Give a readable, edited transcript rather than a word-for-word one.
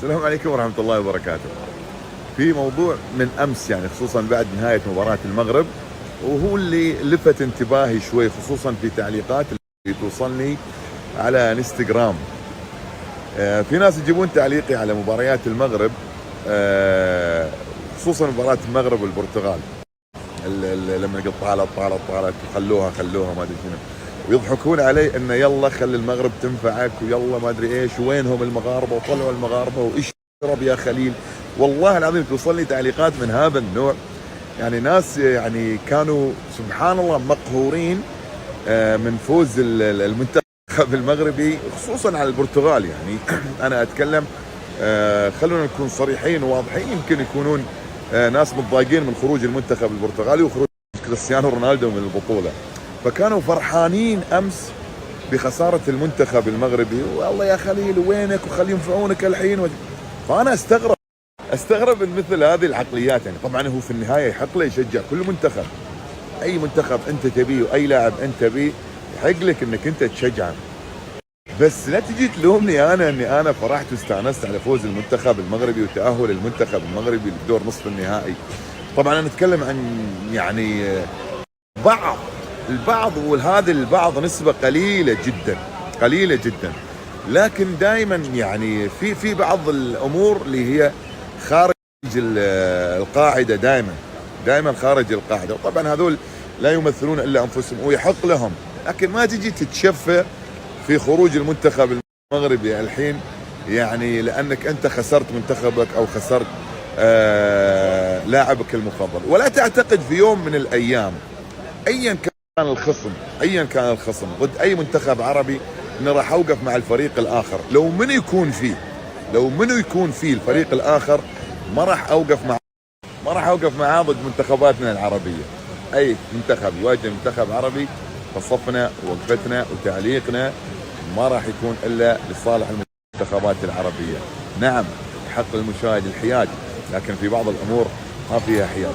السلام عليكم ورحمة الله وبركاته. في موضوع من أمس يعني خصوصا بعد نهاية مباراة المغرب، وهو اللي لفت انتباهي شوي خصوصا في تعليقات اللي توصلني على انستغرام. في ناس يجيبون تعليقي على مباريات المغرب، خصوصا مباراة المغرب والبرتغال لما يقول طالت خلوها ما ادري شنو، ويضحكون علي انه يلا خلي المغرب تنفعك ويلا ما ادري ايش، وينهم المغاربه وطلعوا المغاربه وايش تشرب يا خليل. والله العظيم توصلني تعليقات من هذا النوع، يعني ناس يعني كانوا سبحان الله مقهورين من فوز المنتخب المغربي خصوصا على البرتغال. يعني انا اتكلم، خلونا نكون صريحين وواضحين، يمكن يكونون ناس متضايقين من خروج المنتخب البرتغالي وخروج كريستيانو رونالدو من البطولة، فكانوا فرحانين أمس بخسارة المنتخب المغربي، والله يا خليل وينك وخلي ينفعونك الحين فأنا استغرب من مثل هذه العقليات. يعني طبعا هو في النهاية يحق له يشجع كل منتخب، أي منتخب أنت تبيه وأي لاعب أنت تبيه يحق لك أنك أنت تشجعه، بس لا تجي تلومني انا اني انا فرحت واستانست على فوز المنتخب المغربي وتاهل المنتخب المغربي لدور نصف النهائي. طبعا انا اتكلم عن يعني البعض، وهذا البعض نسبه قليله جدا، لكن دائما يعني في بعض الامور اللي هي خارج القاعده، دائما خارج القاعده، وطبعا هذول لا يمثلون الا انفسهم ويحق لهم، لكن ما تجي تتشفى في خروج المنتخب المغربي الحين، يعني لأنك أنت خسرت منتخبك أو خسرت لاعبك المفضل. ولا تعتقد في يوم من الأيام أيا كان الخصم ضد أي منتخب عربي أني راح أوقف مع الفريق الآخر. لو منو يكون فيه الفريق الآخر ما راح أوقف معاه ضد منتخباتنا العربية. أي منتخب يواجه منتخب عربي فصفنا ووقفتنا وتعليقنا ما راح يكون إلا لصالح المنتخبات العربية. نعم حق المشاهد الحياد، لكن في بعض الأمور ما فيها حياد.